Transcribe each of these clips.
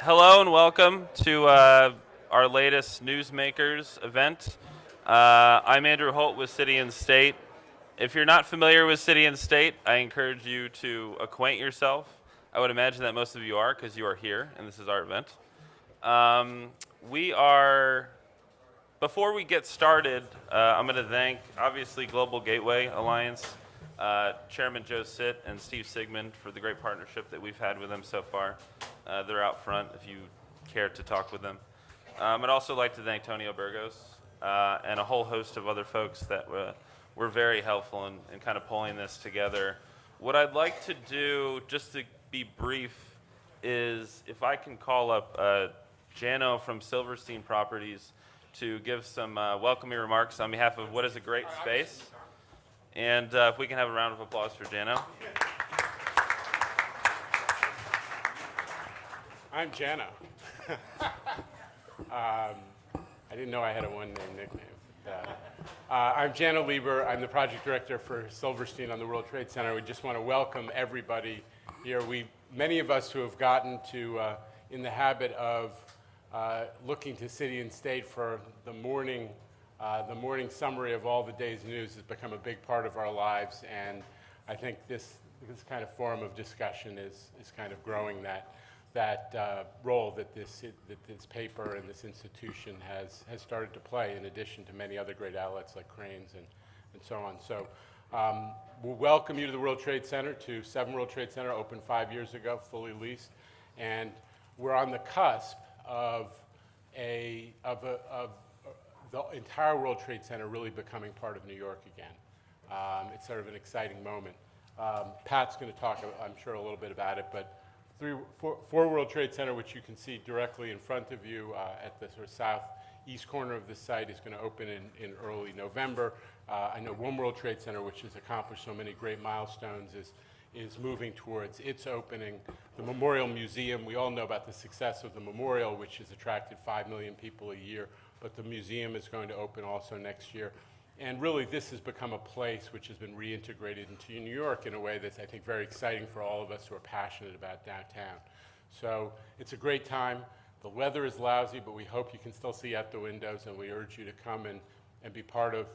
Hello and welcome to our latest NEWSMAKERS event. I'm Andrew Holt with City and State. If you're not familiar with City and State, I encourage you to acquaint yourself. I would imagine that most of you are because you are here and this is our event. Before we get started, I'm going to thank, obviously, Global Gateway Alliance, Chairman Joe Sitt and Steve Sigmund for the great partnership that we've had with them so far. They're out front if you care to talk with them. I'd also like to thank Tony Burgos and a whole host of other folks that were very helpful in kind of pulling this together. What I'd like to do, just to be brief, is if I can call up Jano from Silverstein Properties to give some welcoming remarks on behalf of what is a great space. And if we can have a round of applause for Jano. I'm Jano. I didn't know I had a one-name nickname. I'm Jano Lieber. I'm the project director for Silverstein on the World Trade Center. We just want to welcome everybody here. Many of us who have gotten to in the habit of looking to City and State for the morning summary of all the day's news has become a big part of our lives, and I think this kind of forum of discussion is kind of growing that role that this paper and this institution has started to play, in addition to many other great outlets like Cranes and so on. So we'll welcome you to the World Trade Center, to 7 World Trade Center, opened 5 years ago, fully leased, and we're on the cusp of the entire World Trade Center really becoming part of New York again. It's sort of an exciting moment. Pat's going to talk, I'm sure, a little bit about it, but 4 World Trade Center, which you can see directly in front of you at the sort of southeast corner of the site, is going to open in early November. I know 1 World Trade Center, which has accomplished so many great milestones, is moving towards its opening. The Memorial Museum, we all know about the success of the Memorial, which has attracted 5 million people a year, but the museum is going to open also next year. And really, this has become a place which has been reintegrated into New York in a way that's, I think, very exciting for all of us who are passionate about downtown. So it's a great time. The weather is lousy, but we hope you can still see out the windows, and we urge you to come and be part of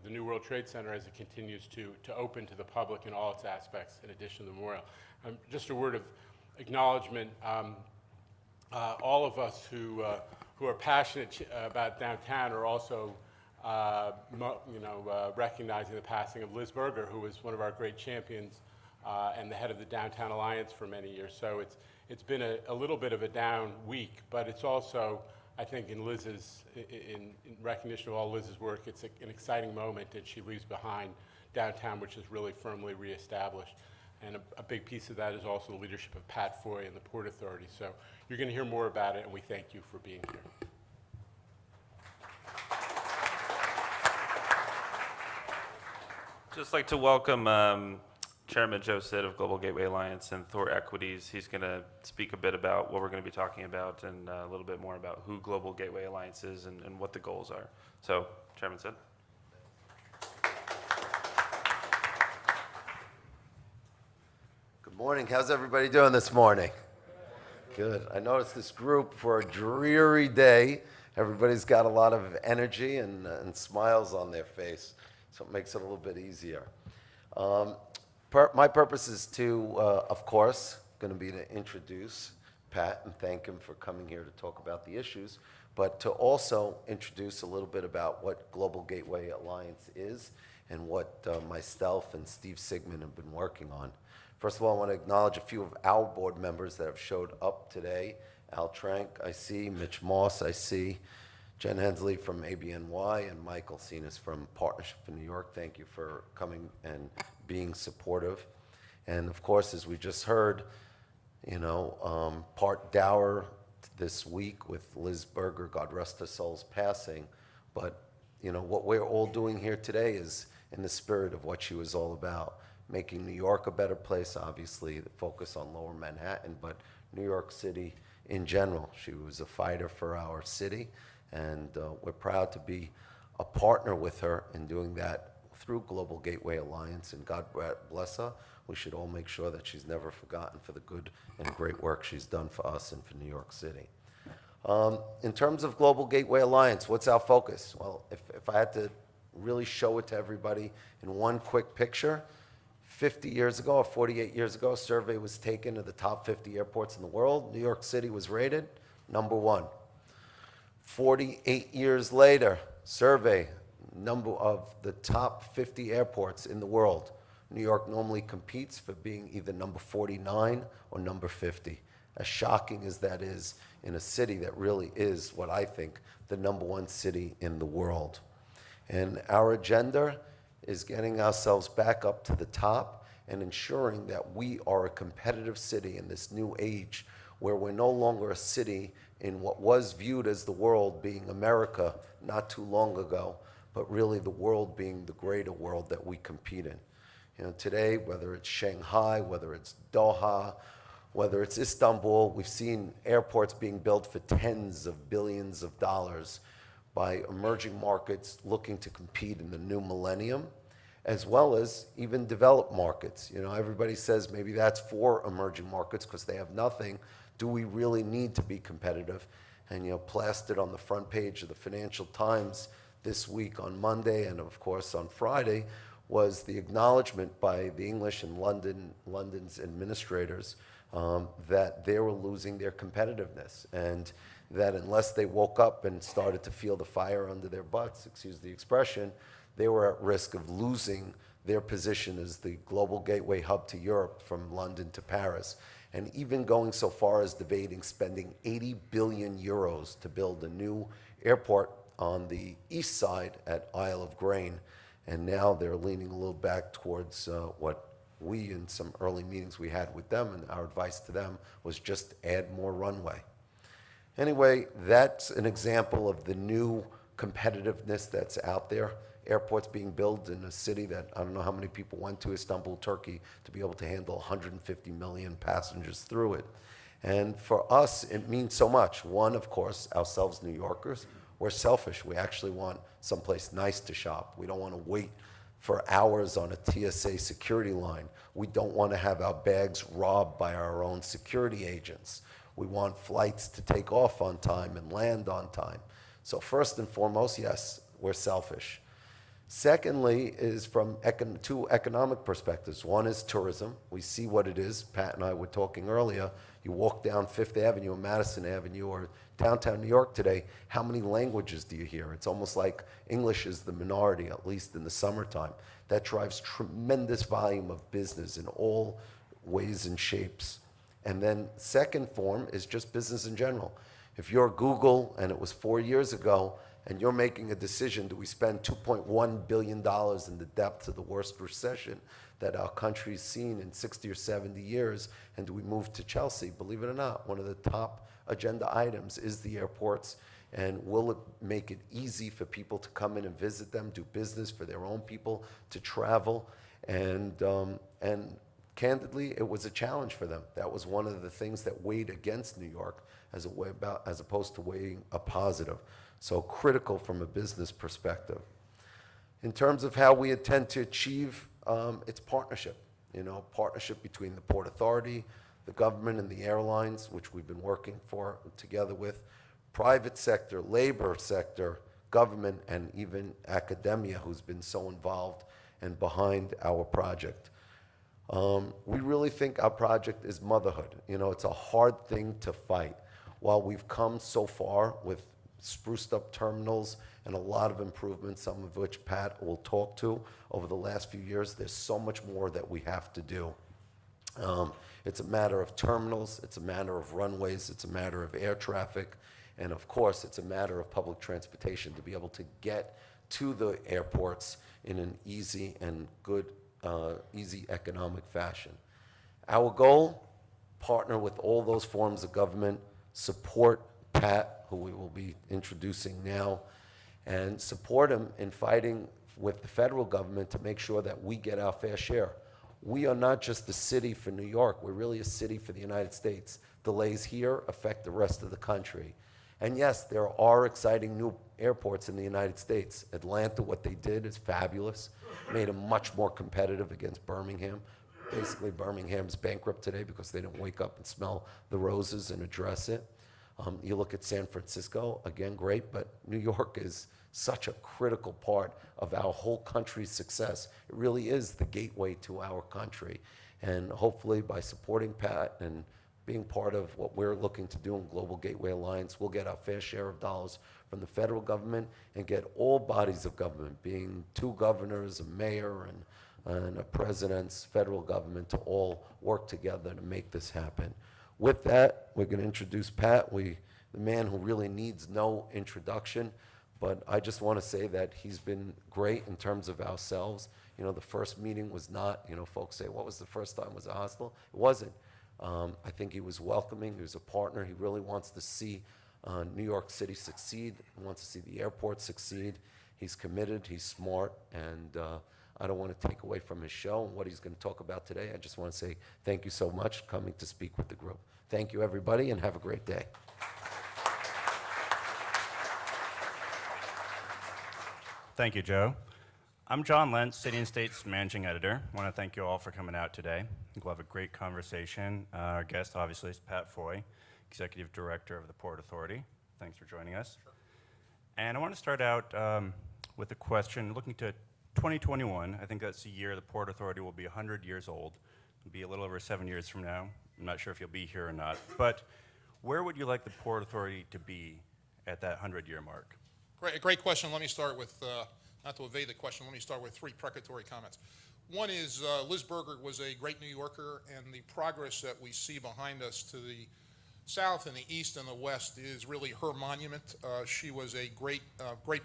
the new World Trade Center as it continues to open to the public in all its aspects, in addition to the memorial. Just a word of acknowledgement. All of us who are passionate about downtown are also recognizing the passing of Liz Berger, who was one of our great champions and the head of the Downtown Alliance for many years. So it's been a little bit of a down week, but it's also, I think, in recognition of all Liz's work, it's an exciting moment, and she leaves behind downtown, which is really firmly reestablished. And a big piece of that is also the leadership of Pat Foye and the Port Authority. So you're going to hear more about it, and we thank you for being here. Just like to welcome Chairman Joe Sitt of Global Gateway Alliance and Thor Equities. He's going to speak a bit about what we're going to be talking about and a little bit more about who Global Gateway Alliance is and what the goals are. So, Chairman Sitt. Good morning. How's everybody doing this morning? Good. I noticed this group, for a dreary day, everybody's got a lot of energy and smiles on their face, so it makes it a little bit easier. My purpose is to, of course, going to be to introduce Pat and thank him for coming here to talk about the issues, but to also introduce a little bit about what Global Gateway Alliance is and what myself and Steve Sigmund have been working on. First of all, I want to acknowledge a few of our board members that have showed up today. Al Trank, I see. Mitch Moss, I see. Jen Hensley from ABNY and Michael Cenas from Partnership for New York. Thank you for coming and being supportive. And of course, as we just heard, part dour this week with Liz Berger, God rest her soul's passing. But, what we're all doing here today is in the spirit of what she was all about. Making New York a better place, obviously, the focus on Lower Manhattan, but New York City in general. She was a fighter for our city, and we're proud to be a partner with her in doing that through Global Gateway Alliance, and God bless her. We should all make sure that she's never forgotten for the good and great work she's done for us and for New York City. In terms of Global Gateway Alliance, what's our focus? Well, if I had to really show it to everybody in one quick picture, 50 years ago or 48 years ago, a survey was taken of the top 50 airports in the world. New York City was rated number 1. 48 years later, survey, number of the top 50 airports in the world. New York normally competes for being either number 49 or number 50. As shocking as that is in a city that really is what I think the number 1 city in the world. And our agenda is getting ourselves back up to the top and ensuring that we are a competitive city in this new age where we're no longer a city in what was viewed as the world being America not too long ago, but really the world being the greater world that we compete in. You know, today, whether it's Shanghai, whether it's Doha, whether it's Istanbul, we've seen airports being built for tens of billions of dollars by emerging markets looking to compete in the new millennium, as well as even developed markets. You know, everybody says maybe that's for emerging markets because they have nothing. Do we really need to be competitive? And, you know, plastered on the front page of the Financial Times this week on Monday and, of course, on Friday was the acknowledgement by the English and London's administrators that they were losing their competitiveness, and that unless they woke up and started to feel the fire under their butts, excuse the expression, they were at risk of losing their position as the global gateway hub to Europe from London to Paris, and even going so far as debating spending 80 billion euros to build a new airport on the east side at Isle of Grain. And now they're leaning a little back towards what we, in some early meetings we had with them, and our advice to them was just add more runway. Anyway, that's an example of the new competitiveness that's out there. Airports being built in a city that I don't know how many people went to, Istanbul, Turkey, to be able to handle 150 million passengers through it. And for us, it means so much. One, of course, ourselves New Yorkers, we're selfish. We actually want someplace nice to shop. We don't want to wait for hours on a TSA security line. We don't want to have our bags robbed by our own security agents. We want flights to take off on time and land on time. So first and foremost, yes, we're selfish. Secondly is from two economic perspectives. One is tourism. We see what it is. Pat and I were talking earlier. You walk down Fifth Avenue or Madison Avenue or downtown New York today, how many languages do you hear? It's almost like English is the minority, at least in the summertime. That drives tremendous volume of business in all ways and shapes. And then second form is just business in general. If you're Google, and it was 4 years ago, and you're making a decision, do we spend $2.1 billion in the depths of the worst recession that our country's seen in 60 or 70 years, and do we move to Chelsea? Believe it or not, one of the top agenda items is the airports, and will it make it easy for people to come in and visit them, do business, for their own people to travel, and candidly, it was a challenge for them. That was one of the things that weighed against New York as opposed to weighing a positive. So critical from a business perspective. In terms of how we intend to achieve, it's partnership. You know, partnership between the Port Authority, the government, and the airlines, which we've been working for together with, private sector, labor sector, government, and even academia, who's been so involved and behind our project. We really think our project is motherhood. You know, it's a hard thing to fight. While we've come so far with spruced up terminals and a lot of improvements, some of which Pat will talk to over the last few years, there's so much more that we have to do. It's a matter of terminals, it's a matter of runways, it's a matter of air traffic, and of course, it's a matter of public transportation to be able to get to the airports in an easy and good, easy economic fashion. Our goal, partner with all those forms of government, support Pat, who we will be introducing now, and support him in fighting with the federal government to make sure that we get our fair share. We are not just a city for New York, we're really a city for the United States. Delays here affect the rest of the country. And yes, there are exciting new airports in the United States. Atlanta, what they did is fabulous, made them much more competitive against Birmingham. Basically, Birmingham's bankrupt today because they didn't wake up and smell the roses and address it. You look at San Francisco, again, great, but New York is such a critical part of our whole country's success. It really is the gateway to our country. And hopefully by supporting Pat and being part of what we're looking to do in Global Gateway Alliance, we'll get our fair share of dollars from the federal government and get all bodies of government, being 2 governors, a mayor, and a president's federal government, to all work together to make this happen. With that, we're going to introduce Pat, the man who really needs no introduction, but I just want to say that he's been great in terms of ourselves. You know, the first meeting was not, you know, folks say, what was the first time? Was it hostile? It wasn't. I think he was welcoming. He was a partner. He really wants to see New York City succeed. He wants to see the airport succeed. He's committed. He's smart. And I don't want to take away from his show and what he's going to talk about today. I just want to say thank you so much for coming to speak with the group. Thank you, everybody, and have a great day. Thank you, Joe. I'm John Lentz, City and State's Managing Editor. I want to thank you all for coming out today. I think we'll have a great conversation. Our guest, obviously, is Pat Foye, Executive Director of the Port Authority. Thanks for joining us. Sure. And I want to start out with a question looking to 2021. I think that's the year the Port Authority will be 100 years old. It'll be a little over 7 years from now. I'm not sure if you'll be here or not. But where would you like the Port Authority to be at that 100-year mark? Great question. Let me start with, not to evade the question, let me start with 3 precatory comments. One is Liz Berger was a great New Yorker, and the progress that we see behind us to the south and the east and the west is really her monument. She was a great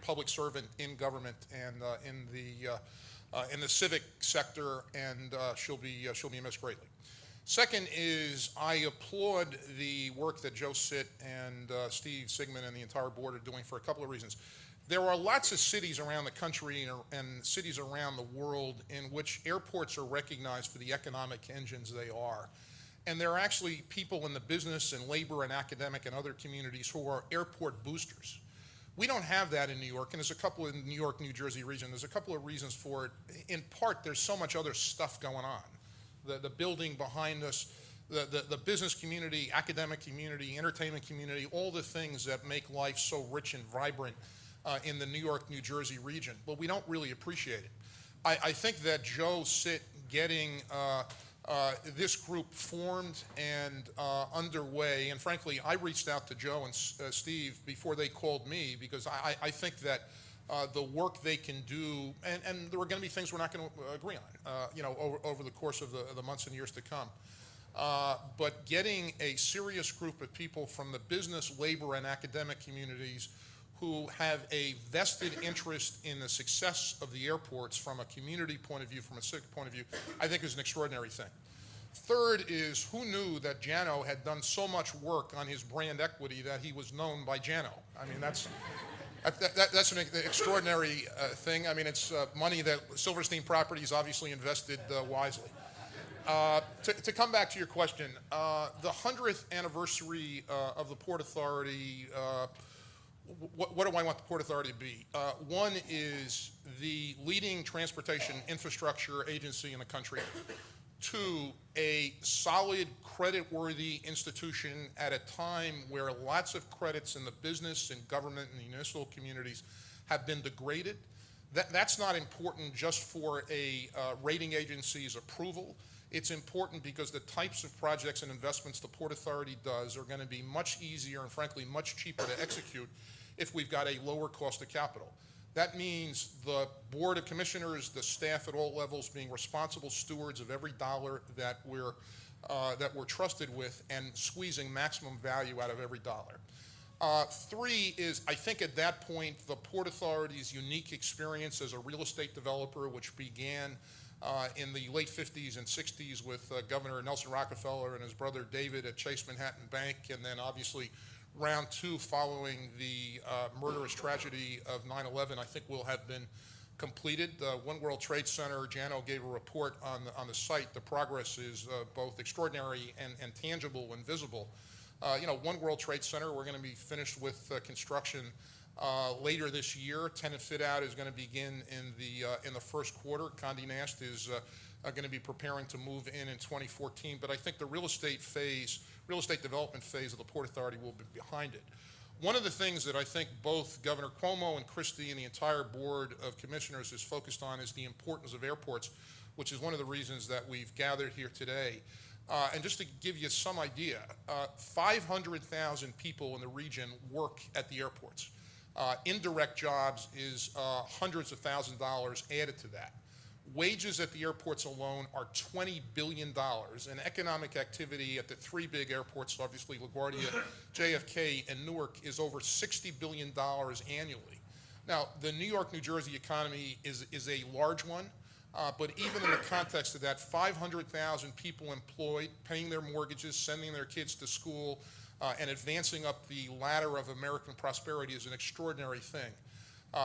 public servant in government and in the civic sector, and she'll be missed greatly. Second is I applaud the work that Joe Sitt and Steve Sigmund and the entire board are doing for a couple of reasons. There are lots of cities around the country and cities around the world in which airports are recognized for the economic engines they are. And there are actually people in the business and labor and academic and other communities who are airport boosters. We don't have that in New York, and there's a couple in New York, New Jersey region. There's a couple of reasons for it. In part, there's so much other stuff going on. The building behind us, the business community, academic community, entertainment community, all the things that make life so rich and vibrant in the New York, New Jersey region. But we don't really appreciate it. I think that Joe Sitt getting this group formed and underway, and frankly, I reached out to Joe and Steve before they called me because I think that the work they can do, and there are going to be things we're not going to agree on, over the course of the months and years to come. But getting a serious group of people from the business, labor, and academic communities who have a vested interest in the success of the airports from a community point of view, from a civic point of view, I think is an extraordinary thing. Third is, who knew that Jano had done so much work on his brand equity that he was known by Jano? I mean, that's an extraordinary thing. I mean, it's money that Silverstein Properties obviously invested wisely. To come back to your question, the 100th anniversary of the Port Authority, what do I want the Port Authority to be? One is the leading transportation infrastructure agency in the country. 2, a solid, credit-worthy institution at a time where lots of credits in the business and government and municipal communities have been degraded. That's not important just for a rating agency's approval. It's important because the types of projects and investments the Port Authority does are going to be much easier and frankly much cheaper to execute if we've got a lower cost of capital. That means the Board of Commissioners, the staff at all levels being responsible stewards of every dollar that we're trusted with and squeezing maximum value out of every dollar. 3 is, I think at that point, the Port Authority's unique experience as a real estate developer, which began in the late 50s and 60s with Governor Nelson Rockefeller and his brother David at Chase Manhattan Bank, and then obviously round 2 following the murderous tragedy of 9/11, I think will have been completed. One World Trade Center, Jano gave a report on the site. The progress is both extraordinary and tangible and visible. One World Trade Center, we're going to be finished with construction later this year. Tenant fit out is going to begin in the first quarter. Condé Nast is going to be preparing to move in 2014. But I think the real estate development phase of the Port Authority will be behind it. One of the things that I think both Governor Cuomo and Christie and the entire Board of Commissioners is focused on is the importance of airports, which is one of the reasons that we've gathered here today. And just to give you some idea, 500,000 people in the region work at the airports. Indirect jobs is hundreds of thousands of dollars added to that. Wages at the airports alone are $20 billion, and economic activity at the three big airports, obviously LaGuardia, JFK, and Newark, is over $60 billion annually. Now, the New York, New Jersey economy is a large one, but even in the context of that, 500,000 people employed, paying their mortgages, sending their kids to school, and advancing up the ladder of American prosperity is an extraordinary thing.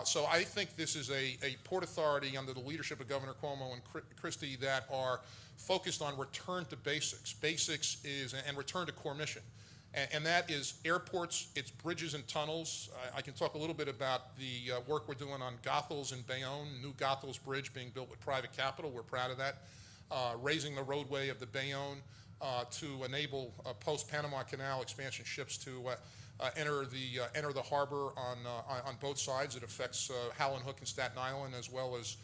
So I think this is a Port Authority under the leadership of Governor Cuomo and Christie that are focused on return to basics. Basics is, and return to core mission. And that is airports, it's bridges and tunnels. I can talk a little bit about the work we're doing on Goethals and Bayonne, new Goethals Bridge being built with private capital. We're proud of that. Raising the roadway of the Bayonne to enable post-Panama Canal expansion ships to enter the harbor on both sides. It affects Howland Hook and Staten Island, as well as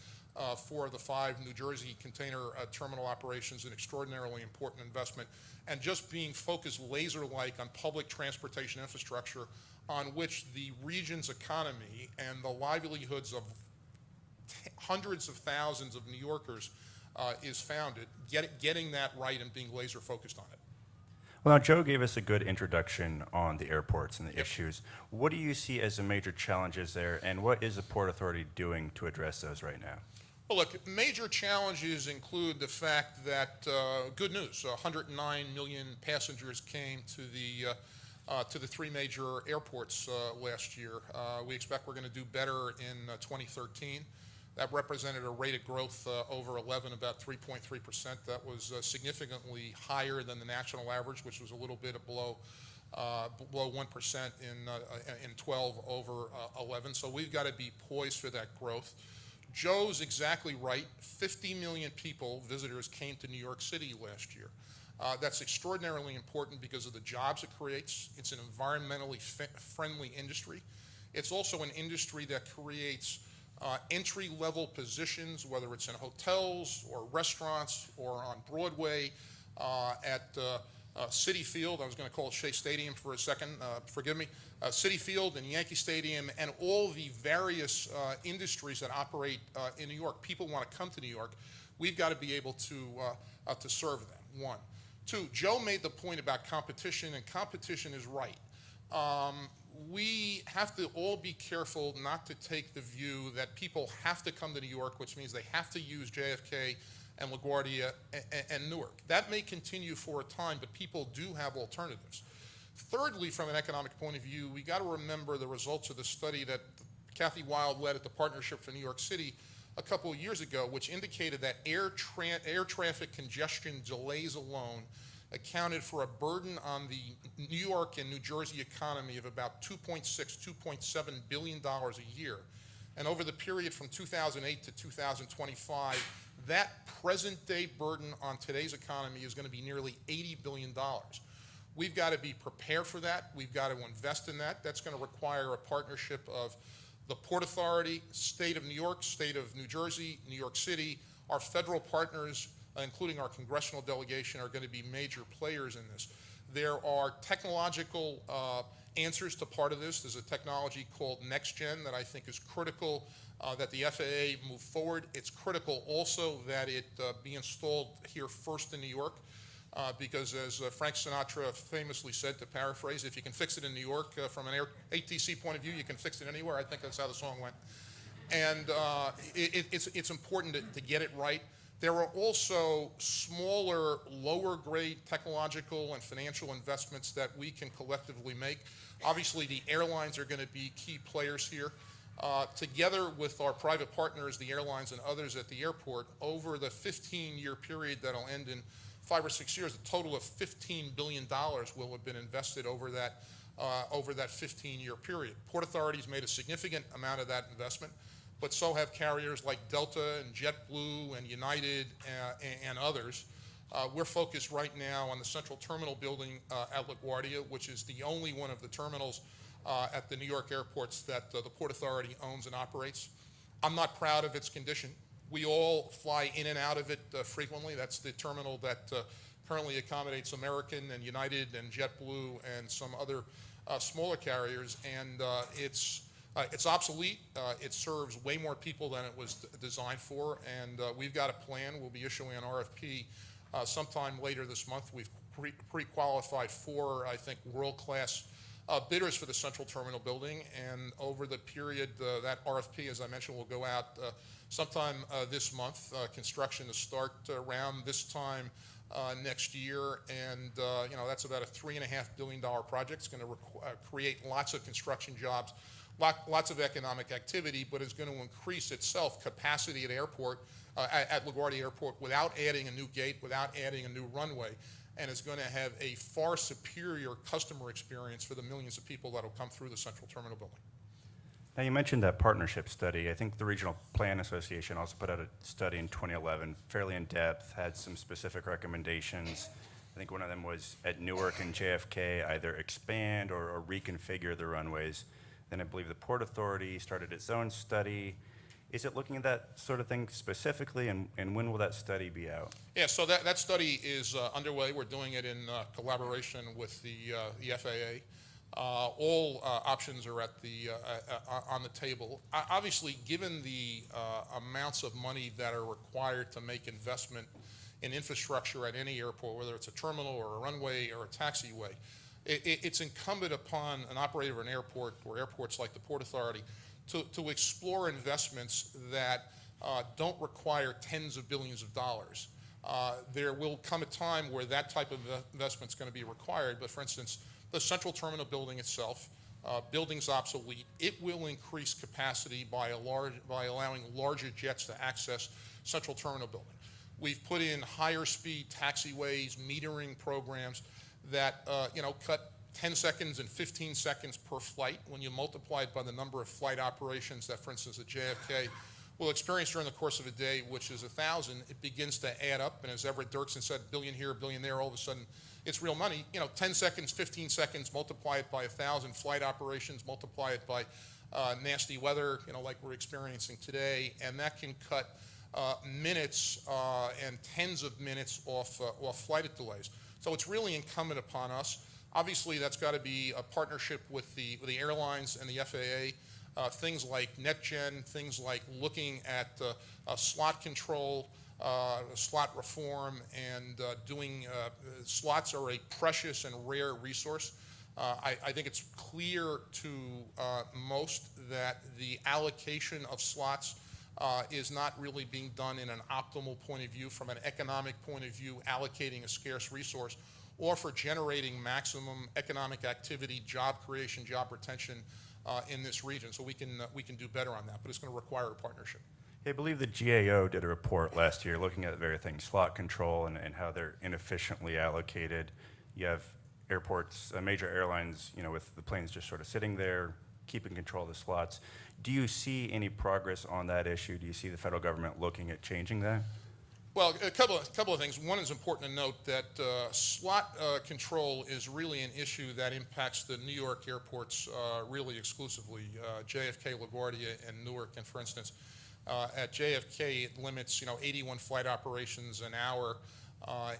4 of the 5 New Jersey container terminal operations, an extraordinarily important investment. And just being focused laser-like on public transportation infrastructure on which the region's economy and the livelihoods of hundreds of thousands of New Yorkers is founded, getting that right and being laser-focused on it. Well, now, Joe gave us a good introduction on the airports and the issues. What do you see as the major challenges there, and what is the Port Authority doing to address those right now? Well, look, major challenges include the fact that, good news, 109 million passengers came to the 3 major airports last year. We expect we're going to do better in 2013. That represented a rate of growth over 11, about 3.3%. That was significantly higher than the national average, which was a little bit below 1% in 12 over 11. So we've got to be poised for that growth. Joe's exactly right. 50 million people, visitors, came to New York City last year. That's extraordinarily important because of the jobs it creates. It's an environmentally friendly industry. It's also an industry that creates entry-level positions, whether it's in hotels or restaurants or on Broadway, at Citi Field. I was going to call it Shea Stadium for a second, forgive me. Citi Field and Yankee Stadium and all the various industries that operate in New York. People want to come to New York. We've got to be able to serve them, 1. 2, Joe made the point about competition, and competition is right. We have to all be careful not to take the view that people have to come to New York, which means they have to use JFK and LaGuardia and Newark. That may continue for a time, but people do have alternatives. Thirdly, from an economic point of view, we got to remember the results of the study that Kathy Wild led at the Partnership for New York City a couple of years ago, which indicated that air traffic congestion delays alone accounted for a burden on the New York and New Jersey economy of about $2.7 billion a year. And over the period from 2008 to 2025, that present-day burden on today's economy is going to be nearly $80 billion. We've got to be prepared for that. We've got to invest in that. That's going to require a partnership of the Port Authority, State of New York, State of New Jersey, New York City. Our federal partners, including our congressional delegation, are going to be major players in this. There are technological answers to part of this. There's a technology called NextGen that I think is critical that the FAA move forward. It's critical also that it be installed here first in New York because as Frank Sinatra famously said, to paraphrase, if you can fix it in New York from an ATC point of view, you can fix it anywhere. I think that's how the song went. And it's important to get it right. There are also smaller, lower-grade technological and financial investments that we can collectively make. Obviously, the airlines are going to be key players here. Together with our private partners, the airlines and others at the airport, over the 15-year period that'll end in 5 or 6 years, a total of $15 billion will have been invested over that 15-year period. Port authorities made a significant amount of that investment, but so have carriers like Delta and JetBlue and United and others. We're focused right now on the Central Terminal building at LaGuardia, which is the only one of the terminals at the New York airports that the Port Authority owns and operates. I'm not proud of its condition. We all fly in and out of it frequently. That's the terminal that currently accommodates American and United and JetBlue and some other smaller carriers, and it's obsolete. It serves way more people than it was designed for, and we've got a plan. We'll be issuing an RFP sometime later this month. We've pre-qualified 4, I think, world-class bidders for the Central Terminal building, and over the period that RFP, as I mentioned, will go out sometime this month. Construction to start around this time next year, and that's about a $3.5 billion project. It's going to create lots of construction jobs, lots of economic activity, but is going to increase itself capacity at LaGuardia Airport without adding a new gate, without adding a new runway, and is going to have a far superior customer experience for the millions of people that will come through the Central Terminal building. Now, you mentioned that partnership study. I think the Regional Plan Association also put out a study in 2011, fairly in-depth, had some specific recommendations. I think one of them was at Newark and JFK, either expand or reconfigure the runways. Then I believe the Port Authority started its own study. Is it looking at that sort of thing specifically, and when will that study be out? Yeah, so that study is underway. We're doing it in collaboration with the FAA. All options are on the table. Obviously, given the amounts of money that are required to make investment in infrastructure at any airport, whether it's a terminal or a runway or a taxiway, it's incumbent upon an operator of an airport or airports like the Port Authority to explore investments that don't require tens of billions of dollars. There will come a time where that type of investment is going to be required, but for instance, the Central Terminal building itself, building's obsolete. It will increase capacity by allowing larger jets to access Central Terminal building. We've put in higher speed taxiways, metering programs that cut 10 seconds and 15 seconds per flight. When you multiply it by the number of flight operations that, for instance, at JFK will experience during the course of a day, which is 1,000, it begins to add up. And as Everett Dirksen said, billion here, billion there, all of a sudden it's real money. 10 seconds, 15 seconds, multiply it by 1,000 flight operations, multiply it by nasty weather, like we're experiencing today, and that can cut minutes and tens of minutes off flight delays. So it's really incumbent upon us. Obviously, that's got to be a partnership with the airlines and the FAA. Things like NetGen, things like looking at slot control, slot reform, and doing slots are a precious and rare resource. I think it's clear to most that the allocation of slots is not really being done in an optimal point of view, from an economic point of view, allocating a scarce resource, or for generating maximum economic activity, job creation, job retention in this region. So we can do better on that, but it's going to require a partnership. I believe the GAO did a report last year looking at the very thing, slot control and how they're inefficiently allocated. You have airports, major airlines, with the planes just sort of sitting there, keeping control of the slots. Do you see any progress on that issue? Do you see the federal government looking at changing that? Well, a couple of things. One is important to note that slot control is really an issue that impacts the New York airports really exclusively, JFK, LaGuardia, and Newark. And for instance, at JFK, it limits 81 flight operations an hour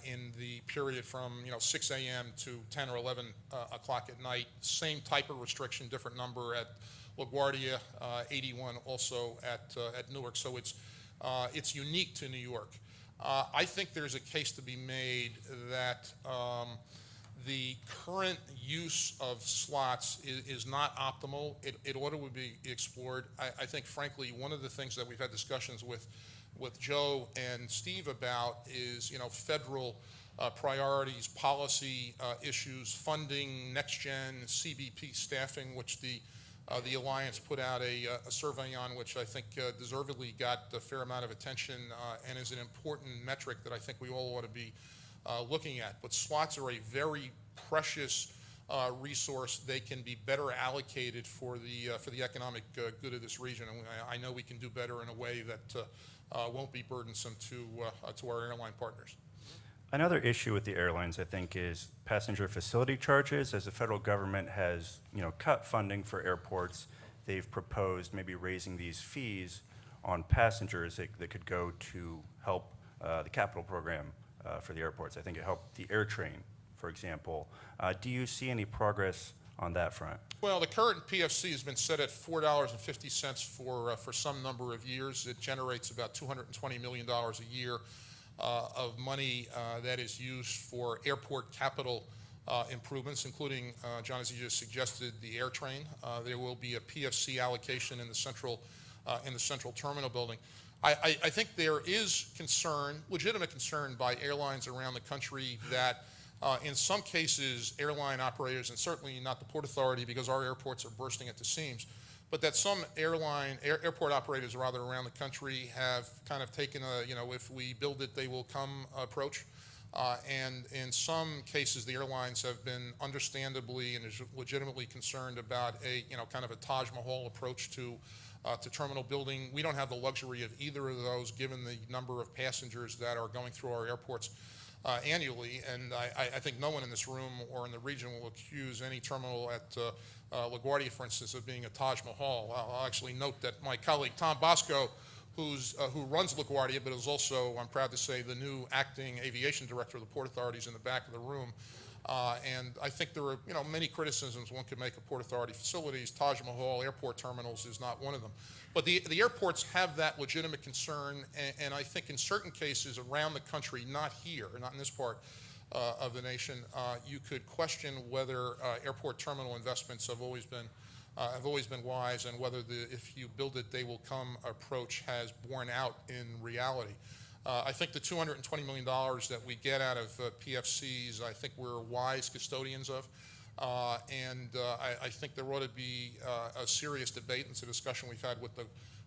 in the period from 6 a.m. to 10 or 11 o'clock at night. Same type of restriction, different number at LaGuardia, 81 also at Newark. So it's unique to New York. I think there's a case to be made that the current use of slots is not optimal. It ought to be explored. I think, frankly, one of the things that we've had discussions with Joe and Steve about is, federal priorities, policy issues, funding, NextGen, CBP staffing, which the Alliance put out a survey on, which I think deservedly got a fair amount of attention and is an important metric that I think we all ought to be looking at. But slots are a very precious resource. They can be better allocated for the economic good of this region. And I know we can do better in a way that won't be burdensome to our airline partners. Another issue with the airlines, I think, is passenger facility charges. As the federal government has, cut funding for airports, they've proposed maybe raising these fees on passengers that could go to help the capital program for the airports. I think it helped the air train, for example. Do you see any progress on that front? Well, the current PFC has been set at $4.50 for some number of years. It generates about $220 million a year of money that is used for airport capital improvements, including, John, as you just suggested, the air train. There will be a PFC allocation in the central terminal building. I think there is concern, legitimate concern by airlines around the country that in some cases airline operators, and certainly not the Port Authority because our airports are bursting at the seams, but that some airport operators rather around the country have kind of taken a, if we build it, they will come approach. And in some cases, the airlines have been understandably and legitimately concerned about a, kind of a Taj Mahal approach to terminal building. We don't have the luxury of either of those given the number of passengers that are going through our airports annually, and I think no one in this room or in the region will accuse any terminal at LaGuardia, for instance, of being a Taj Mahal. I'll actually note that my colleague Tom Bosco, who runs LaGuardia, but is also, I'm proud to say, the new acting aviation director of the Port Authority, is in the back of the room. And I think there are many criticisms one could make of Port Authority facilities. Taj Mahal airport terminals is not one of them. But the airports have that legitimate concern, and I think in certain cases around the country, not here, not in this part of the nation, you could question whether airport terminal investments have always been wise, and whether if you build it, they will come approach has borne out in reality. I think the $220 million that we get out of PFCs, I think we're wise custodians of. And I think there ought to be a serious debate, and it's a discussion we've had with the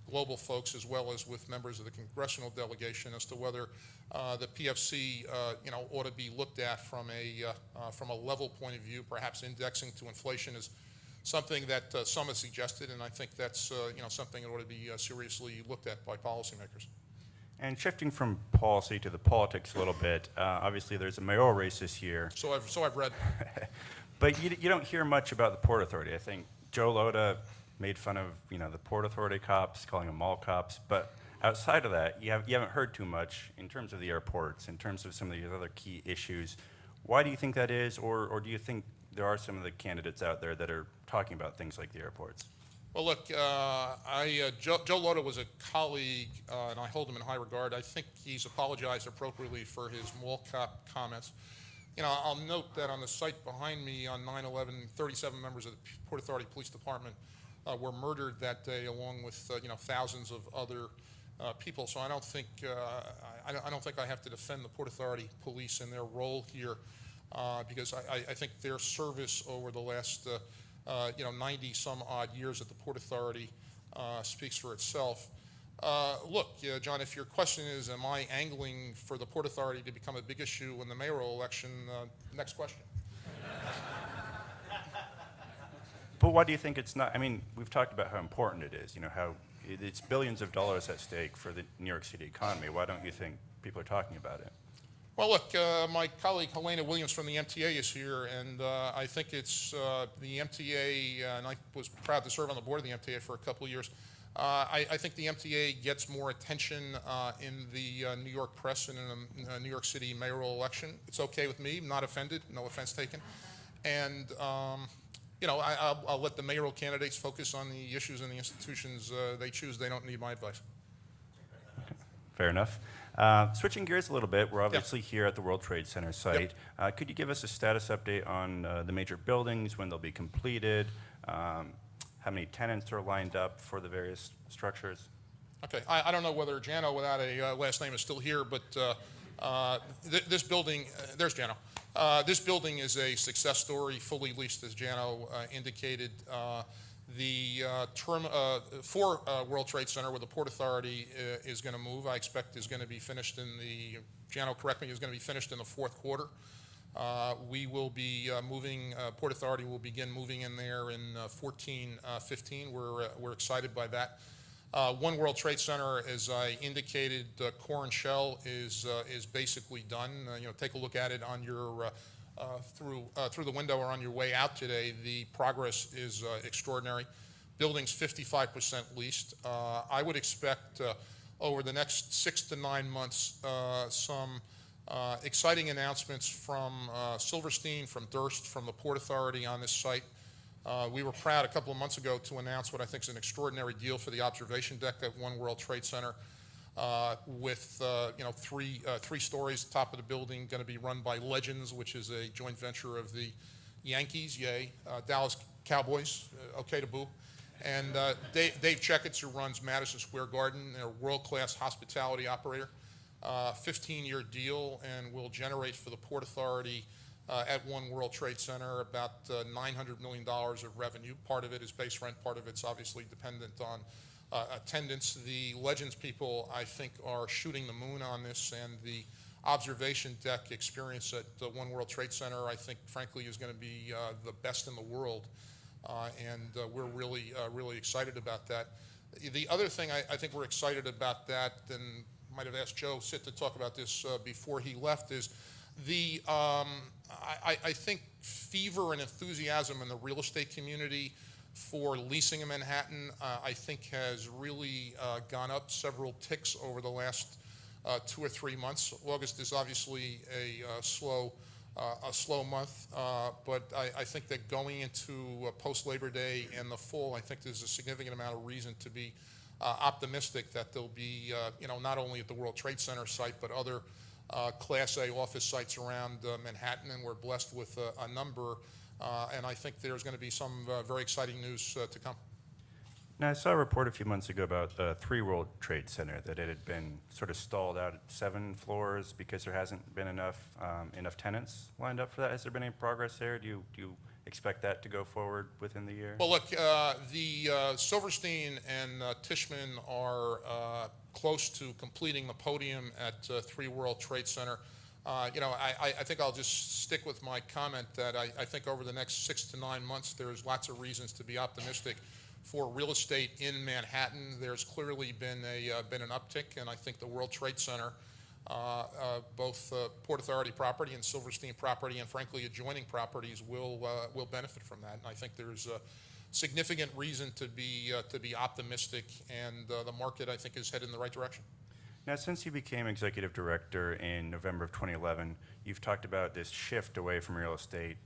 global folks as well as with members of the congressional delegation as to whether the PFC ought to be looked at from a level point of view. Perhaps indexing to inflation is something that some have suggested, and I think that's something that ought to be seriously looked at by policymakers. And shifting from policy to the politics a little bit, obviously there's a mayoral race this year. So I've read. But you don't hear much about the Port Authority. I think Joe Lhota made fun of the Port Authority cops, calling them mall cops. But outside of that, you haven't heard too much in terms of the airports, in terms of some of the other key issues. Why do you think that is, or do you think there are some of the candidates out there that are talking about things like the airports? Well, look, Joe Lhota was a colleague, and I hold him in high regard. I think he's apologized appropriately for his mall cop comments. I'll note that on the site behind me on 9/11, 37 members of the Port Authority Police Department were murdered that day, along with thousands of other people. So I don't think I have to defend the Port Authority Police and their role here, because I think their service over the last 90 some odd years at the Port Authority speaks for itself. Look, John, if your question is, am I angling for the Port Authority to become a big issue in the mayoral election, next question. But why do you think it's not? I mean, we've talked about how important it is, how it's billions of dollars at stake for the New York City economy. Why don't you think people are talking about it? Well, look, my colleague Helena Williams from the MTA is here, and I think it's the MTA, and I was proud to serve on the board of the MTA for a couple of years. I think the MTA gets more attention in the New York press and in a New York City mayoral election. It's okay with me, I'm not offended, no offense taken. And, I'll let the mayoral candidates focus on the issues and the institutions they choose. They don't need my advice. Fair enough. Switching gears a little bit, we're obviously here at the World Trade Center site. Yep. Could you give us a status update on the major buildings, when they'll be completed, how many tenants are lined up for the various structures? Okay, I don't know whether Jano without a last name is still here, but this building, there's Jano. This building is a success story, fully leased, as Jano indicated. The World Trade Center, where the Port Authority is going to move, I expect is going to be finished in the, Jano, correct me, is going to be finished in the fourth quarter. We will be moving, Port Authority will begin moving in there in 14-15. We're excited by that. One World Trade Center, as I indicated, core and shell is basically done. Take a look at it on your through the window or on your way out today. The progress is extraordinary. Building's 55% leased. I would expect over the next 6 to 9 months some exciting announcements from Silverstein, from Durst, from the Port Authority on this site. We were proud a couple of months ago to announce what I think is an extraordinary deal for the observation deck at One World Trade Center, with three stories. The top of the building going to be run by Legends, which is a joint venture of the Yankees, yay, Dallas Cowboys, okay to boo, and Dave Checketts, who runs Madison Square Garden. They're a world-class hospitality operator. 15-year deal, and will generate for the Port Authority at One World Trade Center about $900 million of revenue. Part of it is base rent, part of it's obviously dependent on attendance. The Legends people, I think, are shooting the moon on this, and the observation deck experience at the One World Trade Center, I think, frankly, is going to be the best in the world, and we're really excited about that. The other thing I think we're excited about that, and might have asked Joe Sitt to talk about this before he left, is the I think fever and enthusiasm in the real estate community for leasing in Manhattan, I think has really gone up several ticks over the last 2 or 3 months. August is obviously a slow month, but I think that going into post-Labor Day and the fall, I think there's a significant amount of reason to be optimistic that there'll be, not only at the World Trade Center site, but other Class A office sites around Manhattan, and we're blessed with a number, and I think there's going to be some very exciting news to come. Now, I saw a report a few months ago about the 3 World Trade Center, that it had been sort of stalled out at 7 floors because there hasn't been enough tenants lined up for that. Has there been any progress there? Do you expect that to go forward within the year? Well, look, the Silverstein and Tishman are close to completing the podium at 3 World Trade Center. I think I'll just stick with my comment that I think over the next 6 to 9 months, there's lots of reasons to be optimistic for real estate in Manhattan. There's clearly been an uptick, and I think the World Trade Center, both Port Authority property and Silverstein property, and frankly adjoining properties, will benefit from that. And I think there's a significant reason to be optimistic, and the market, I think, is headed in the right direction. Now, since you became executive director in November of 2011, you've talked about this shift away from real estate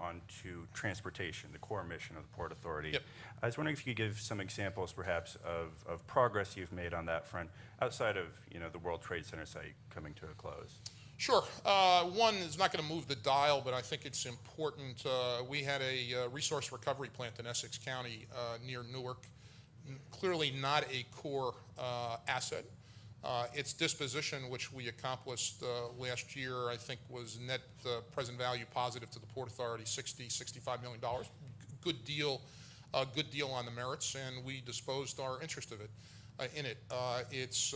onto transportation, the core mission of the Port Authority. Yep. I was wondering if you could give some examples, perhaps, of progress you've made on that front outside of the World Trade Center site coming to a close. Sure. One is not going to move the dial, but I think it's important. We had a resource recovery plant in Essex County near Newark. Clearly not a core asset. Its disposition, which we accomplished last year, I think was net present value positive to the Port Authority, $65 million. Good deal on the merits, and we disposed our interest of it. In it. It's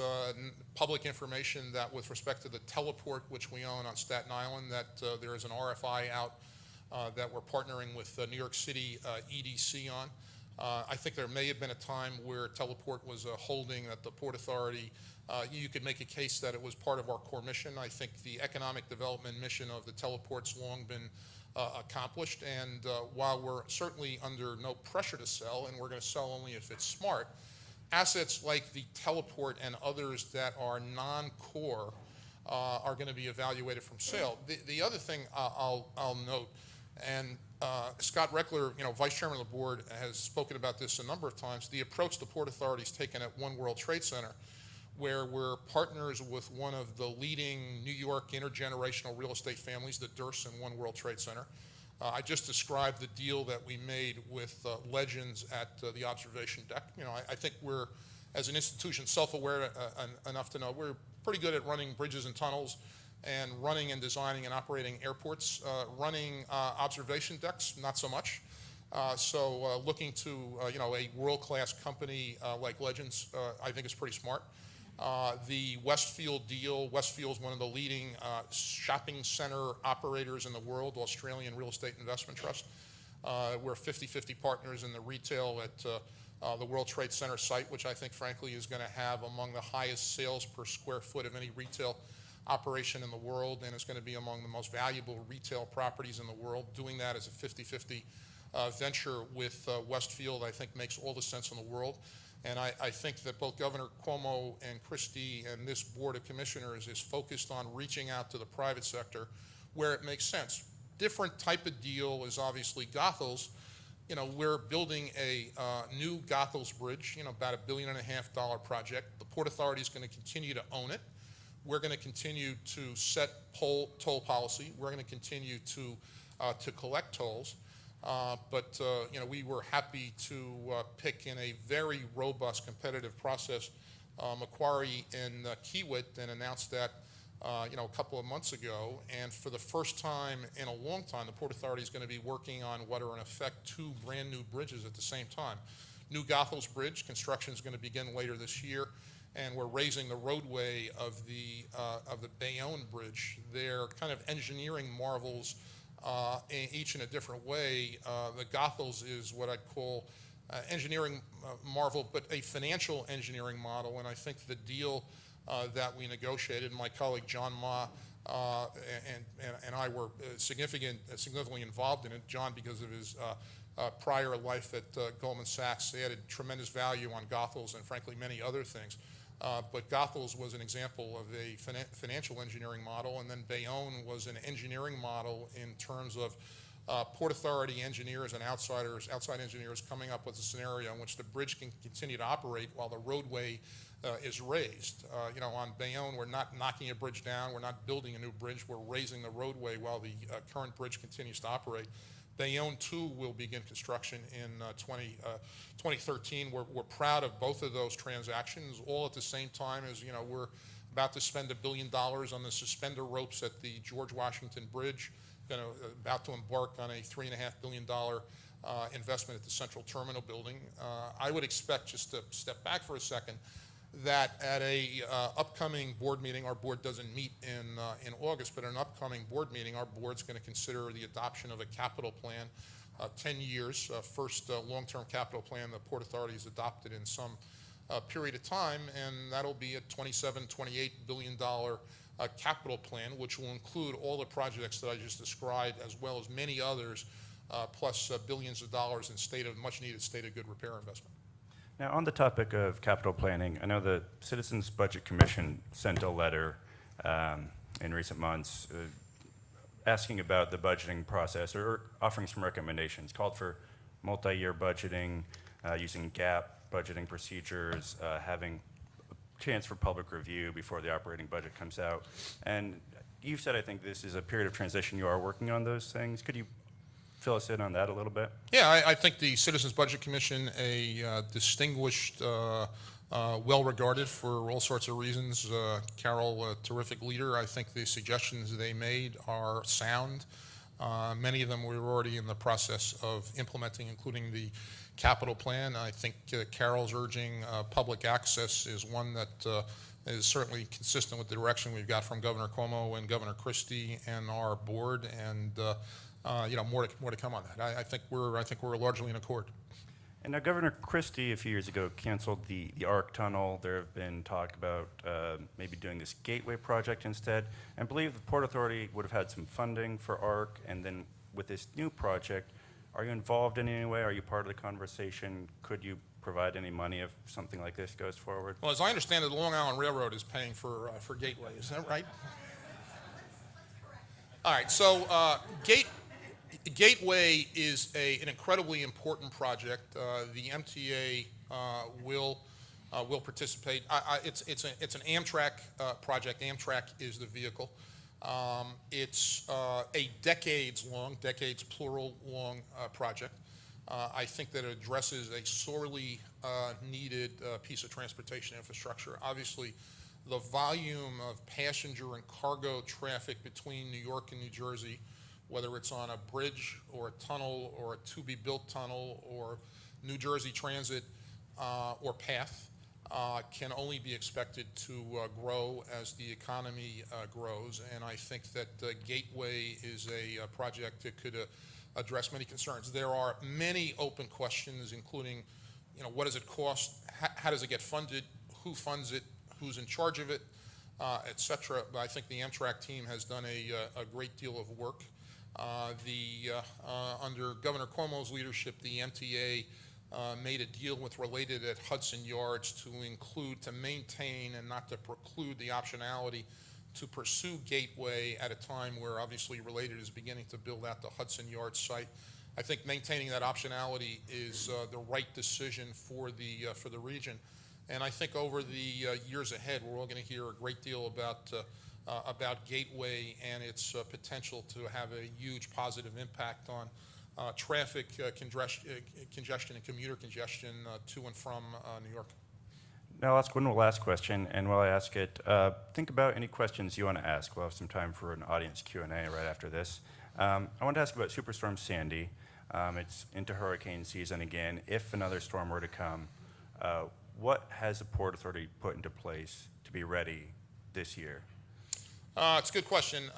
public information that with respect to the teleport, which we own on Staten Island, that there is an RFI out that we're partnering with New York City EDC on. I think there may have been a time where teleport was a holding that the Port Authority, you could make a case that it was part of our core mission. I think the economic development mission of the teleport's long been accomplished, and while we're certainly under no pressure to sell, and we're going to sell only if it's smart, assets like the teleport and others that are non-core are going to be evaluated from sale. The other thing I'll note, and Scott Reckler, Vice Chairman of the Board, has spoken about this a number of times, the approach the Port Authority's taken at One World Trade Center, where we're partners with one of the leading New York intergenerational real estate families, the Durst and One World Trade Center. I just described the deal that we made with Legends at the observation deck. I think we're, as an institution, self-aware enough to know we're pretty good at running bridges and tunnels and running and designing and operating airports. Running observation decks, not so much. Looking to a world-class company like Legends, I think is pretty smart. The Westfield deal, Westfield is one of the leading shopping center operators in the world, Australian Real Estate Investment Trust. We're 50-50 partners in the retail at the World Trade Center site, which I think, frankly, is going to have among the highest sales per square foot of any retail operation in the world, and it's going to be among the most valuable retail properties in the world. Doing that as a 50-50 venture with Westfield, I think, makes all the sense in the world. And I think that both Governor Cuomo and Christie and this Board of Commissioners is focused on reaching out to the private sector where it makes sense. Different type of deal is obviously Goethals. We're building a new Goethals Bridge, about $1.5 billion project. The Port Authority is going to continue to own it. We're going to continue to set toll policy. We're going to continue to collect tolls. But we were happy to pick in a very robust competitive process Macquarie and Kiewit, and announced that a couple of months ago. And for the first time in a long time, the Port Authority is going to be working on what are in effect 2 brand new bridges at the same time. New Goethals Bridge construction is going to begin later this year, and we're raising the roadway of the Bayonne Bridge. They're kind of engineering marvels, each in a different way. The Goethals is what I'd call engineering marvel, but a financial engineering model. And I think the deal that we negotiated, my colleague John Ma and I were significantly involved in it. John, because of his prior life at Goldman Sachs, they added tremendous value on Goethals and frankly many other things. But Goethals was an example of a financial engineering model, and then Bayonne was an engineering model in terms of Port Authority engineers and outside engineers coming up with a scenario in which the bridge can continue to operate while the roadway is raised. On Bayonne, we're not knocking a bridge down, we're not building a new bridge, we're raising the roadway while the current bridge continues to operate. Bayonne 2 will begin construction in 2013. We're proud of both of those transactions, all at the same time as we're about to spend $1 billion on the suspender ropes at the George Washington Bridge, about to embark on a $3.5 billion investment at the Central Terminal building. I would expect, just to step back for a second, that at a upcoming board meeting, our board doesn't meet in August, but at an upcoming board meeting, our board's going to consider the adoption of a capital plan, 10 years, first long-term capital plan the Port Authority has adopted in some period of time, and that'll be a $27, $28 billion capital plan, which will include all the projects that I just described, as well as many others, plus billions of dollars in much-needed state of good repair investment. Now, on the topic of capital planning, I know the Citizens Budget Commission sent a letter in recent months asking about the budgeting process or offering some recommendations, called for multi-year budgeting, using GAAP budgeting procedures, having a chance for public review before the operating budget comes out. And you've said, I think this is a period of transition. You are working on those things. Could you fill us in on that a little bit? Yeah, I think the Citizens Budget Commission, a distinguished, well-regarded for all sorts of reasons. Carol, a terrific leader. I think the suggestions they made are sound. Many of them we're already in the process of implementing, including the capital plan. I think Carol's urging public access is one that is certainly consistent with the direction we've got from Governor Cuomo and Governor Christie and our board, and more to come on that. I think we're largely in accord. And now, Governor Christie, a few years ago, canceled the ARC tunnel. There have been talk about maybe doing this Gateway project instead. And I believe the Port Authority would have had some funding for ARC. And then with this new project, are you involved in any way? Are you part of the conversation? Could you provide any money if something like this goes forward? Well, as I understand it, the Long Island Railroad is paying for Gateway. Is that right? All right. So Gateway is an incredibly important project. The MTA will participate. It's an Amtrak project. Amtrak is the vehicle. It's a decades plural long project. I think that it addresses a sorely needed piece of transportation infrastructure. Obviously, the volume of passenger and cargo traffic between New York and New Jersey whether it's on a bridge or a tunnel or a to-be-built tunnel or New Jersey Transit or PATH, can only be expected to grow as the economy grows. And I think that Gateway is a project that could address many concerns. There are many open questions, including, what does it cost? How does it get funded? Who funds it? Who's in charge of it? Et cetera. But I think the Amtrak team has done a great deal of work. Under Governor Cuomo's leadership, the MTA made a deal with Related at Hudson Yards to maintain and not to preclude the optionality to pursue Gateway at a time where obviously Related is beginning to build out the Hudson Yards site. I think maintaining that optionality is the right decision for the region. And I think over the years ahead, we're all going to hear a great deal about Gateway and its potential to have a huge positive impact on traffic congestion and commuter congestion to and from New York. Now I'll ask one last question, and while I ask it, think about any questions you want to ask. We'll have some time for an audience Q&A right after this. I want to ask about Superstorm Sandy. It's into hurricane season again. If another storm were to come, what has the Port Authority put into place to be ready this year? It's a good question.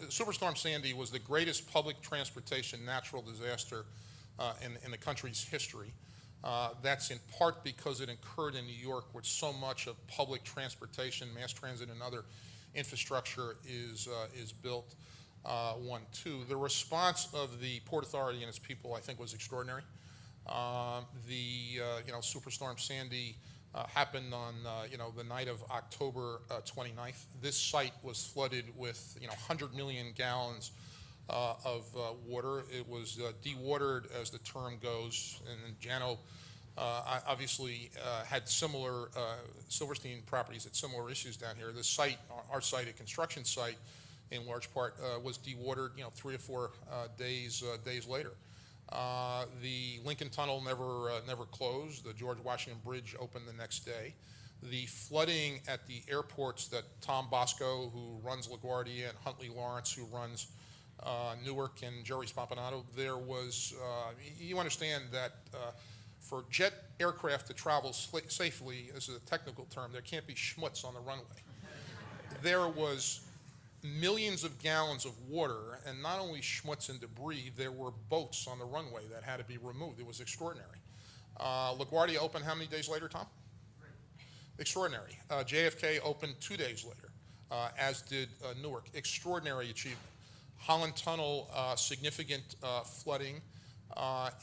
Superstorm Sandy was the greatest public transportation natural disaster in the country's history. That's in part because it occurred in New York, where so much of public transportation, mass transit, and other infrastructure is built. One, two, the response of the Port Authority and its people, I think, was extraordinary. Superstorm Sandy happened on the night of October 29th. This site was flooded with 100 million gallons of water. It was dewatered, as the term goes, and Jano obviously had similar, Silverstein Properties had similar issues down here. The site, our site, a construction site, in large part, was dewatered 3 or 4 days later. The Lincoln Tunnel never closed. The George Washington Bridge opened the next day. The flooding at the airports that Tom Bosco, who runs LaGuardia, and Huntley Lawrence, who runs Newark, and Jerry Spampanato, there was, you understand that for jet aircraft to travel safely, this is a technical term, there can't be schmutz on the runway. There was millions of gallons of water, and not only schmutz and debris, there were boats on the runway that had to be removed. It was extraordinary. LaGuardia opened how many days later, Tom? Extraordinary. JFK opened 2 days later, as did Newark. Extraordinary achievement. Holland Tunnel, significant flooding,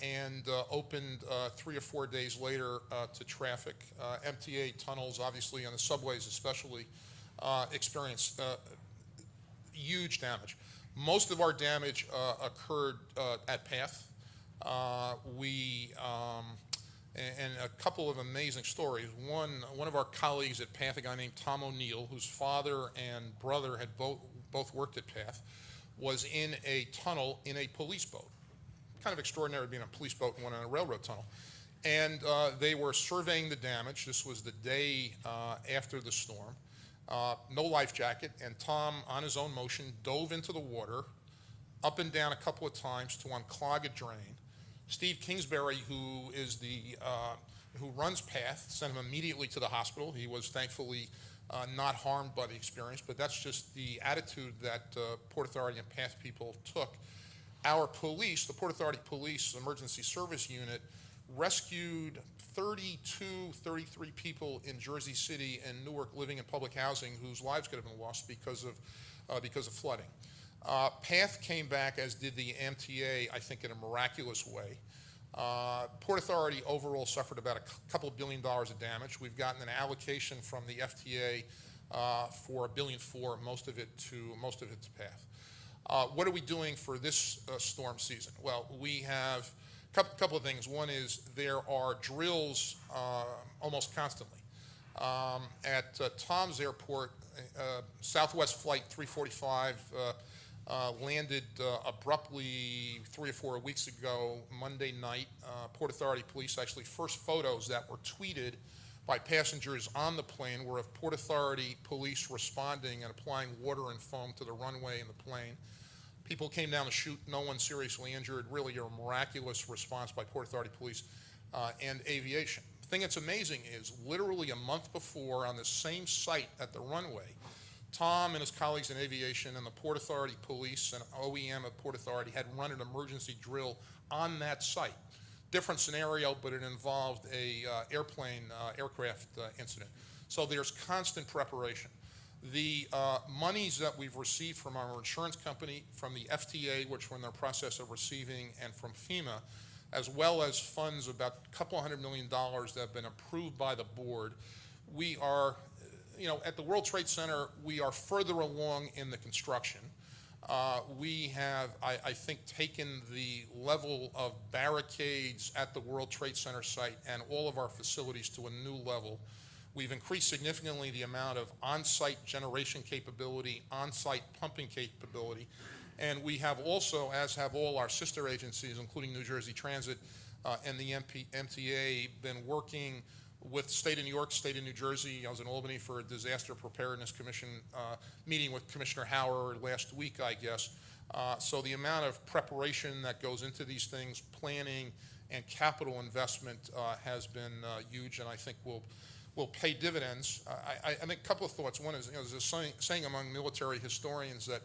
and opened 3 or 4 days later to traffic. MTA tunnels, obviously, on the subways especially, experienced huge damage. Most of our damage occurred at PATH. And a couple of amazing stories. One of our colleagues at PATH, a guy named Tom O'Neill, whose father and brother had both worked at PATH, was in a tunnel in a police boat. Kind of extraordinary being a police boat and one in a railroad tunnel. And they were surveying the damage. This was the day after the storm. No life jacket, and Tom, on his own motion, dove into the water, up and down a couple of times to unclog a drain. Steve Kingsbury, who runs PATH, sent him immediately to the hospital. He was thankfully not harmed by the experience, but that's just the attitude that Port Authority and PATH people took. Our police, the Port Authority Police Emergency Service Unit, rescued 33 people in Jersey City and Newark living in public housing whose lives could have been lost because of flooding. PATH came back, as did the MTA, I think, in a miraculous way. Port Authority overall suffered about a couple $1 billion of damage. We've gotten an allocation from the FTA for $1.4 billion, most of it to PATH. What are we doing for this storm season? Well, we have a couple of things. One is there are drills almost constantly. At Tom's Airport, Southwest Flight 345 landed abruptly 3 or 4 weeks ago, Monday night. Port Authority police, actually, first photos that were tweeted by passengers on the plane were of Port Authority police responding and applying water and foam to the runway and the plane. People came down to shoot, no one seriously injured, really a miraculous response by Port Authority police and aviation. The thing that's amazing is literally a month before, on the same site at the runway, Tom and his colleagues in aviation and the Port Authority police and OEM at Port Authority had run an emergency drill on that site. Different scenario, but it involved a aircraft incident. So there's constant preparation. The monies that we've received from our insurance company, from the FTA, which we're in the process of receiving, and from FEMA, as well as funds, about a couple $100 million that have been approved by the board, we are, at the World Trade Center, we are further along in the construction. We have, I think, taken the level of barricades at the World Trade Center site and all of our facilities to a new level. We've increased significantly the amount of on-site generation capability, on-site pumping capability, and we have also, as have all our sister agencies, including New Jersey Transit and the MTA, been working with State of New York, State of New Jersey. I was in Albany for a Disaster Preparedness Commission meeting with Commissioner Howard last week, I guess. So the amount of preparation that goes into these things, planning and capital investment has been huge, and I think will pay dividends. I think a couple of thoughts. One is, there's a saying among military historians that,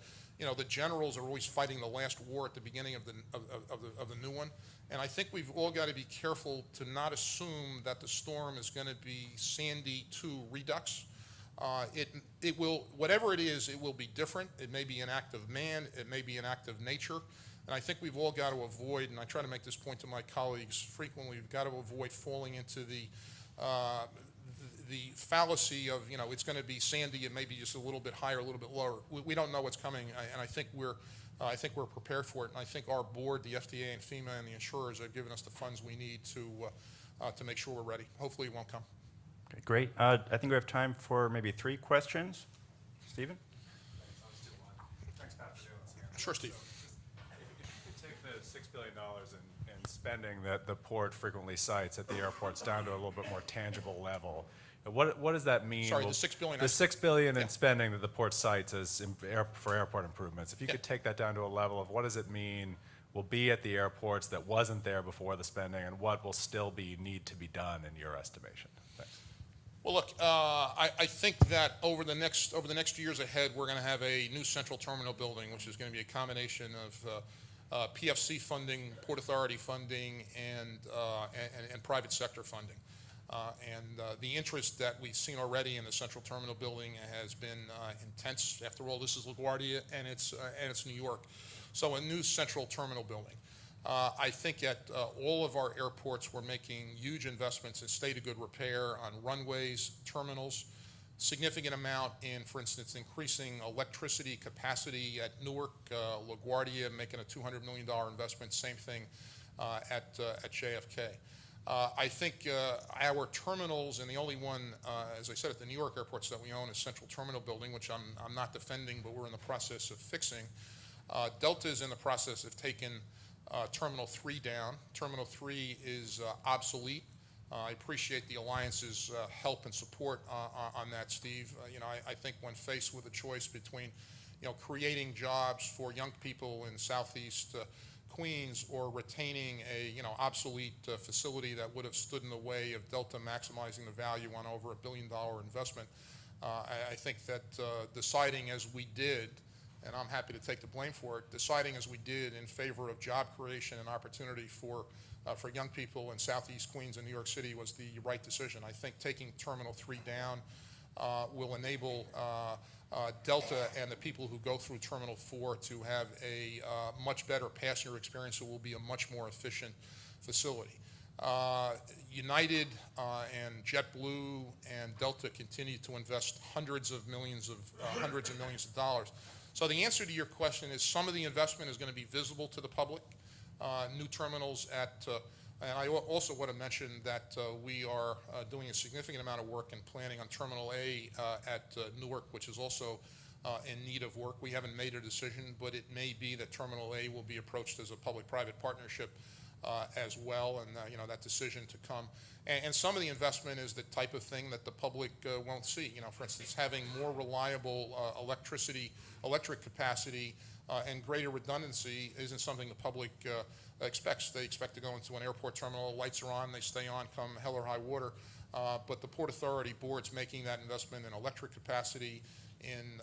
the generals are always fighting the last war at the beginning of the new one. And I think we've all got to be careful to not assume that the storm is going to be Sandy 2 redux. It will, whatever it is, it will be different. It may be an act of man. It may be an act of nature. And I think we've all got to avoid, and I try to make this point to my colleagues frequently, we've got to avoid falling into the fallacy of, it's going to be Sandy and maybe just a little bit higher, a little bit lower. We don't know what's coming, and I think we're prepared for it. And I think our board, the FTA and FEMA and the insurers have given us the funds we need to make sure we're ready. Hopefully it won't come. Okay, great. I think we have time for maybe 3 questions. Stephen? Thanks, Pat, for doing this again. Sure, Steve. If you could take the $6 billion in spending that the port frequently cites at the airports down to a little bit more tangible level, what does that mean? Sorry, the $6 billion. The $6 billion in spending that the port cites as for airport improvements. If you could take that down to a level of what does it mean will be at the airports that wasn't there before the spending, and what will still need to be done in your estimation? Thanks. Well, look, I think that over the next years ahead, we're going to have a new central terminal building, which is going to be a combination of PFC funding, Port Authority funding, and private sector funding. The interest that we've seen already in the central terminal building has been intense. After all, this is LaGuardia and it's New York. So a new central terminal building. I think at all of our airports we're making huge investments in state of good repair on runways, terminals, significant amount in, for instance, increasing electricity capacity at Newark, LaGuardia, making a $200 million investment, same thing at JFK. I think our terminals, and the only one, as I said, at the New York airports that we own is Central Terminal Building, which I'm not defending, but we're in the process of fixing. Delta is in the process of taking Terminal 3 down. Terminal 3 is obsolete. I appreciate the Alliance's help and support on that, Steve. I think when faced with a choice between, creating jobs for young people in Southeast Queens or retaining a obsolete facility that would have stood in the way of Delta maximizing the value on over $1 billion investment, I think that deciding as we did, and I'm happy to take the blame for it, deciding as we did in favor of job creation and opportunity for young people in Southeast Queens and New York City was the right decision. I think taking Terminal 3 down will enable Delta and the people who go through Terminal 4 to have a much better passenger experience. It will be a much more efficient facility. United and JetBlue and Delta continue to invest hundreds of millions of dollars. So the answer to your question is some of the investment is going to be visible to the public. New terminals and I also want to mention that we are doing a significant amount of work and planning on Terminal A at Newark, which is also in need of work. We haven't made a decision, but it may be that Terminal A will be approached as a public-private partnership as well, and you know, that decision to come. And some of the investment is the type of thing that the public won't see. You know, for instance, having more reliable electric capacity and greater redundancy isn't something the public expects. They expect to go into an airport terminal, lights are on, they stay on come hell or high water. But the Port Authority board's making that investment in electric capacity, in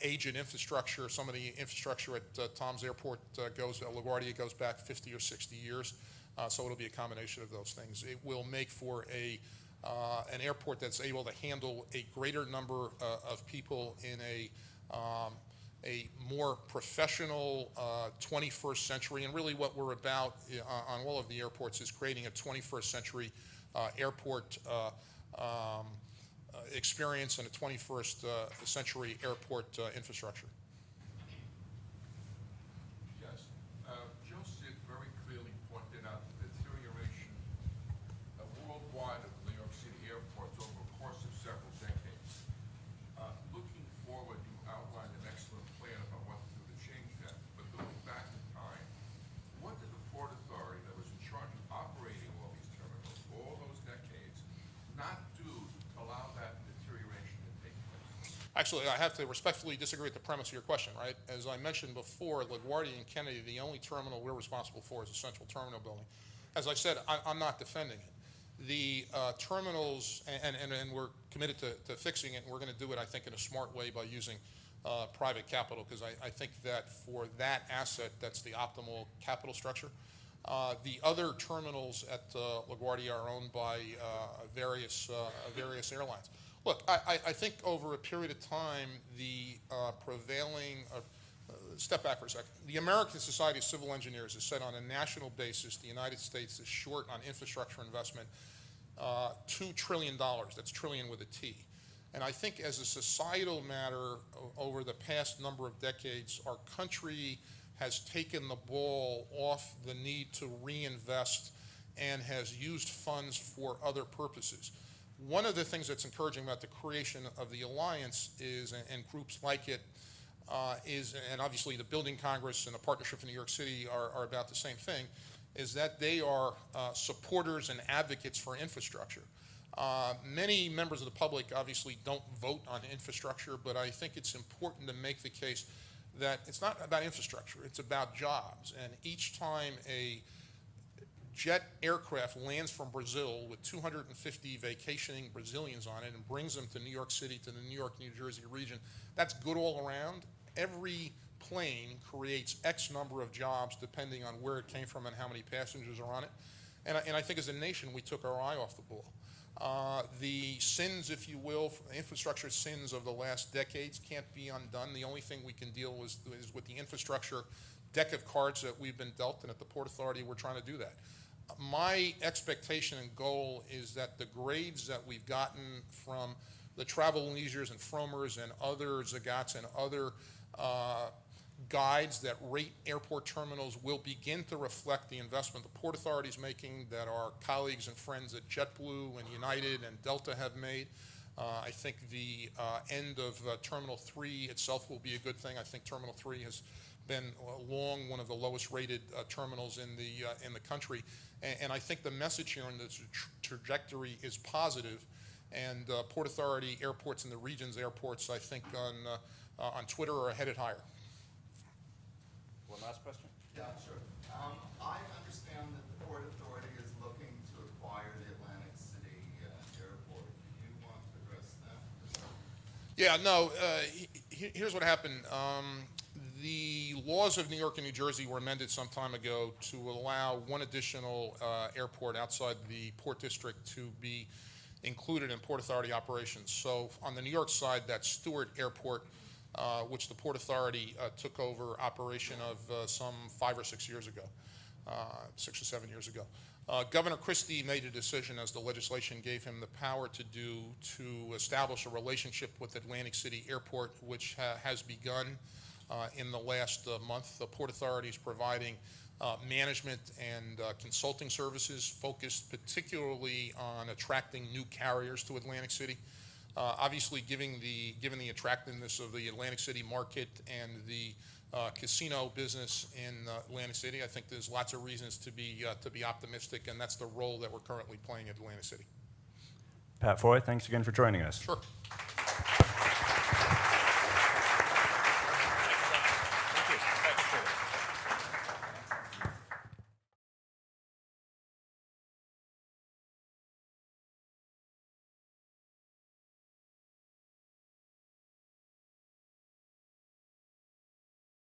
agent infrastructure. Some of the infrastructure at Tom's Airport LaGuardia goes back 50 or 60 years. So it'll be a combination of those things. It will make for an airport that's able to handle a greater number of people in a more professional 21st century. And really what we're about on all of the airports is creating a 21st century airport experience and a 21st century airport infrastructure. Yes. Joe Sid very clearly pointed out the deterioration worldwide of New York City airports over the course of several decades. Looking forward, you outlined an excellent plan about what to do to change that. But looking back in time, what did the Port Authority that was in charge of operating all these terminals for all those decades not do to allow that deterioration to take place? Actually, I have to respectfully disagree with the premise of your question, right? As I mentioned before, LaGuardia and Kennedy, the only terminal we're responsible for is the Central Terminal building. As I said, I'm not defending it. The terminals, and we're committed to fixing it, and we're going to do it, I think, in a smart way by using private capital, because I think that for that asset, that's the optimal capital structure. The other terminals at LaGuardia are owned by various airlines. Look, I think over a period of time, the prevailing, step back for a second. The American Society of Civil Engineers has said on a national basis the United States is short on infrastructure investment $2 trillion. That's trillion with a T. And I think as a societal matter, over the past number of decades, our country has taken the ball off the need to reinvest and has used funds for other purposes. One of the things that's encouraging about the creation of the Alliance is, and groups like it, and obviously the Building Congress and the Partnership for New York City are about the same thing, is that they are supporters and advocates for infrastructure. Many members of the public obviously don't vote on infrastructure, but I think it's important to make the case that it's not about infrastructure, it's about jobs. And each time a jet aircraft lands from Brazil with 250 vacationing Brazilians on it and brings them to New York City, to the New York, New Jersey region, that's good all around. Every plane creates X number of jobs depending on where it came from and how many passengers are on it. And I think as a nation, we took our eye off the ball. The sins, if you will, infrastructure sins of the last decades can't be undone. The only thing we can deal with is with the infrastructure deck of cards that we've been dealt, and at the Port Authority, we're trying to do that. My expectation and goal is that the grades that we've gotten from the Travel and Leisures and Fromers and other Zagats and other guides that rate airport terminals will begin to reflect the investment the Port Authority is making, that our colleagues and friends at JetBlue and United and Delta have made. I think the end of Terminal 3 itself will be a good thing. I think Terminal 3 has been long one of the lowest rated terminals in the country. And I think the message here on this trajectory is positive. And Port Authority airports and the region's airports, I think, on Twitter are headed higher. One last question? Yeah, sure. I understand that the Port Authority is looking to acquire the Atlantic City airport. Do you want to address that? Yeah, no, here's what happened. The laws of New York and New Jersey were amended some time ago to allow one additional airport outside the Port District to be included in Port Authority operations. So on the New York side, that's Stewart Airport, which the Port Authority took over operation of some 5 or 6 years ago, 6 or 7 years ago. Governor Christie made a decision, as the legislation gave him the power to do, to establish a relationship with Atlantic City Airport, which has begun in the last month. The Port Authority is providing management and consulting services focused particularly on attracting new carriers to Atlantic City. Obviously, given the attractiveness of the Atlantic City market and the casino business in Atlantic City. I think there's lots of reasons to be optimistic, and that's the role that we're currently playing at Atlantic City. Pat Foye, thanks again for joining us. Sure.